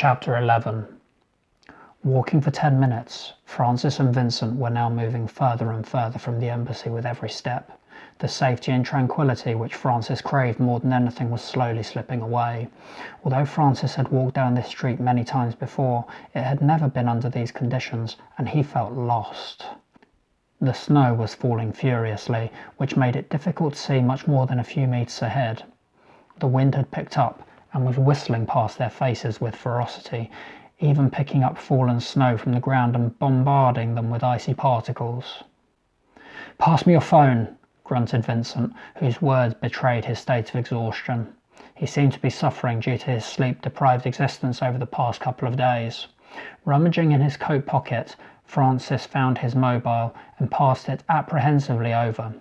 Chapter 11. Walking for 10 minutes, Francis and Vincent were now moving further and further from the embassy with every step. The safety and tranquility which Francis craved more than anything was slowly slipping away. Although Francis had walked down this street many times before, it had never been under these conditions, and he felt lost. The snow was falling furiously, which made it difficult to see much more than a few meters ahead. The wind had picked up and was whistling past their faces with ferocity, even picking up fallen snow from the ground and bombarding them with icy particles. "Pass me your phone," grunted Vincent, whose words betrayed his state of exhaustion. He seemed to be suffering due to his sleep-deprived existence over the past couple of days. Rummaging in his coat pocket, Francis found his mobile and passed it apprehensively over.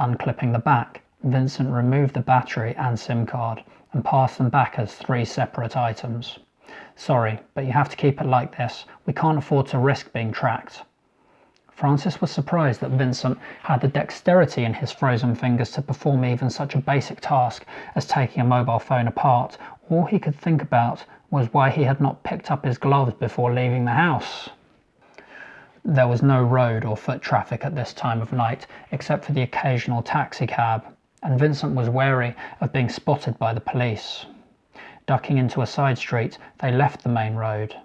Unclipping the back, Vincent removed the battery and SIM card and passed them back as 3 separate items. "Sorry, but you have to keep it like this. We can't afford to risk being tracked." Francis was surprised that Vincent had the dexterity in his frozen fingers to perform even such a basic task as taking a mobile phone apart. All he could think about was why he had not picked up his gloves before leaving the house. There was no road or foot traffic at this time of night, except for the occasional taxicab, and Vincent was wary of being spotted by the police. Ducking into a side street, they left the main road.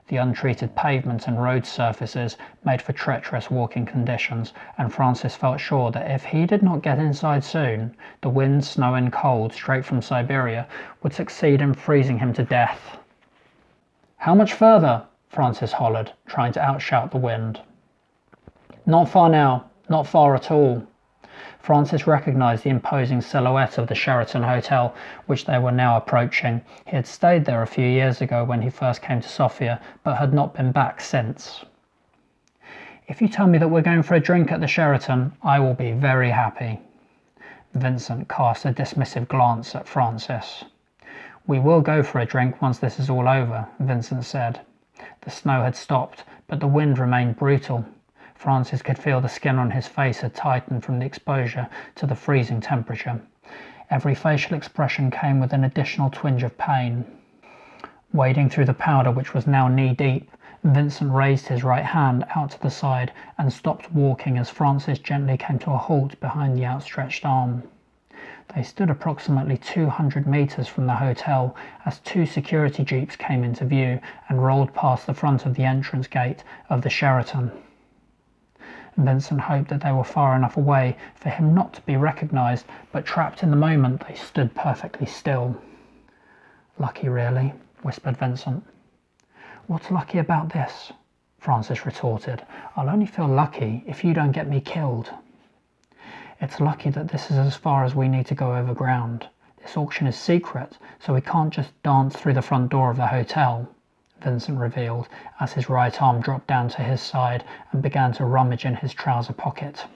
The untreated pavement and road surfaces made for treacherous walking conditions, and Francis felt sure that if he did not get inside soon, the wind, snow and cold straight from Siberia would succeed in freezing him to death. "How much further?" Francis hollered, trying to outshout the wind. "Not far now, not far at all." Francis recognised the imposing silhouette of the Sheraton Hotel, which they were now approaching. He had stayed there a few years ago when he first came to Sofia, but had not been back since. "If you tell me that we're going for a drink at the Sheraton, I will be very happy." Vincent cast a dismissive glance at Francis. "We will go for a drink once this is all over," Vincent said. The snow had stopped, but the wind remained brutal. Francis could feel the skin on his face had tightened from the exposure to the freezing temperature. Every facial expression came with an additional twinge of pain. Wading through the powder, which was now knee-deep, Vincent raised his right hand out to the side and stopped walking as Francis gently came to a halt behind the outstretched arm. They stood approximately 200 meters from the hotel as 2 security jeeps came into view and rolled past the front of the entrance gate of the Sheraton. Vincent hoped that they were far enough away for him not to be recognised, but trapped in the moment, they stood perfectly still. "Lucky, really," whispered Vincent. "What's lucky about this?" Francis retorted. "I'll only feel lucky if you don't get me killed." "It's lucky that this is as far as we need to go over ground. This auction is secret, so we can't just dance through the front door of the hotel," Vincent revealed as his right arm dropped down to his side and began to rummage in his trouser pocket.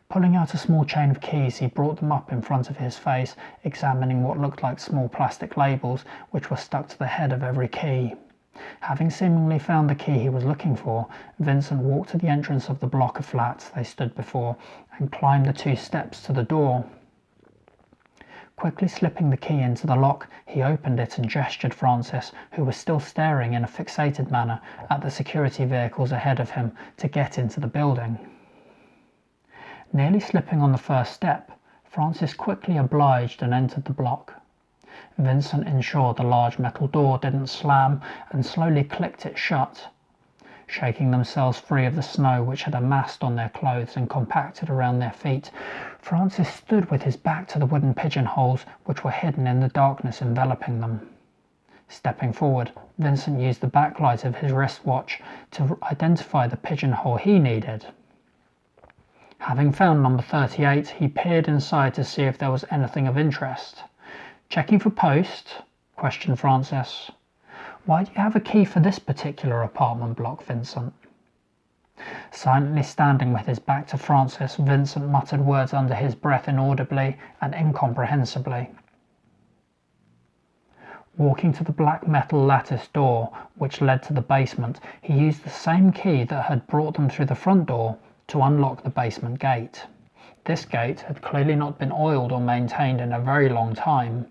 Pulling out a small chain of keys, he brought them up in front of his face, examining what looked like small plastic labels which were stuck to the head of every key. Having seemingly found the key he was looking for, Vincent walked to the entrance of the block of flats they stood before and climbed the 2 steps to the door. Quickly slipping the key into the lock, he opened it and gestured Francis, who was still staring in a fixated manner at the security vehicles ahead of him, to get into the building. Nearly slipping on the first step, Francis quickly obliged and entered the block. Vincent ensured the large metal door didn't slam and slowly clicked it shut. Shaking themselves free of the snow which had amassed on their clothes and compacted around their feet, Francis stood with his back to the wooden pigeonholes which were hidden in the darkness enveloping them. Stepping forward, Vincent used the backlight of his wristwatch to identify the pigeonhole he needed. Having found number 38, he peered inside to see if there was anything of interest. "Checking for post?" questioned Francis. "Why do you have a key for this particular apartment block, Vincent?" Silently standing with his back to Francis, Vincent muttered words under his breath inaudibly and incomprehensibly. Walking to the black metal lattice door which led to the basement, he used the same key that had brought them through the front door to unlock the basement gate. This gate had clearly not been oiled or maintained in a very long time.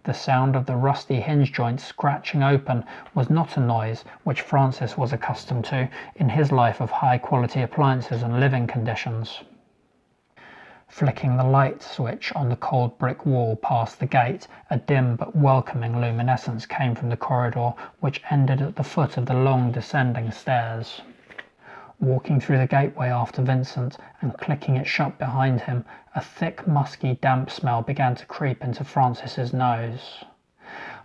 The sound of the rusty hinge joints scratching open was not a noise which Francis was accustomed to in his life of high-quality appliances and living conditions. Flicking the light switch on the cold brick wall past the gate, a dim but welcoming luminescence came from the corridor which ended at the foot of the long descending stairs. Walking through the gateway after Vincent and clicking it shut behind him, a thick, musky, damp smell began to creep into Francis's nose.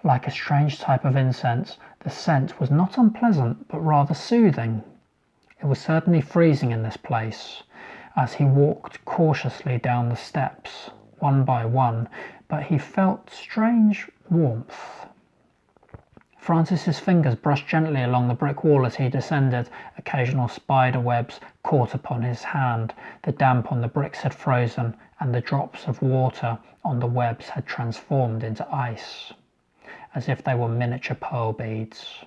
Like a strange type of incense, the scent was not unpleasant, but rather soothing. It was certainly freezing in this place, as he walked cautiously down the steps, one by one, but he felt strange warmth. Francis's fingers brushed gently along the brick wall as he descended. Occasional spider webs caught upon his hand. The damp on the bricks had frozen, and the drops of water on the webs had transformed into ice, as if they were miniature pearl beads.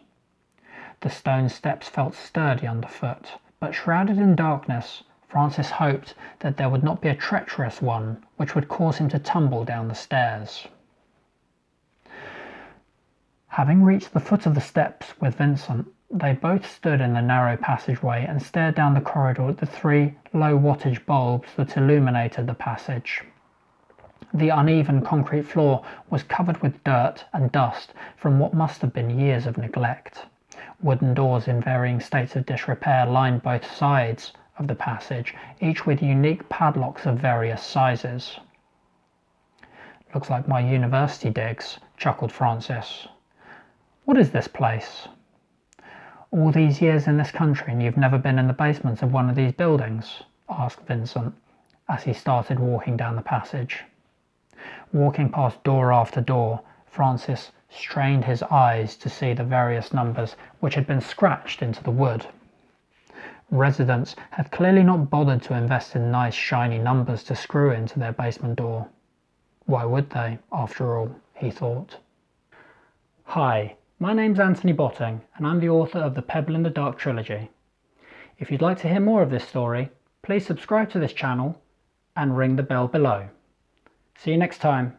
The stone steps felt sturdy underfoot, but shrouded in darkness, Francis hoped that there would not be a treacherous one which would cause him to tumble down the stairs. Having reached the foot of the steps with Vincent, they both stood in the narrow passageway and stared down the corridor at the 3 low-wattage bulbs that illuminated the passage. The uneven concrete floor was covered with dirt and dust from what must have been years of neglect. Wooden doors in varying states of disrepair lined both sides of the passage, each with unique padlocks of various sizes. "Looks like my university digs," chuckled Francis. "What is this place?" "All these years in this country and you've never been in the basement of one of these buildings?" asked Vincent, as he started walking down the passage. Walking past door after door, Francis strained his eyes to see the various numbers which had been scratched into the wood. Residents had clearly not bothered to invest in nice shiny numbers to screw into their basement door. Why would they, after all, he thought. Hi, my name's Antony Botting, and I'm the author of the Pebble in the Dark trilogy. If you'd like to hear more of this story, please subscribe to this channel and ring the bell below. See you next time.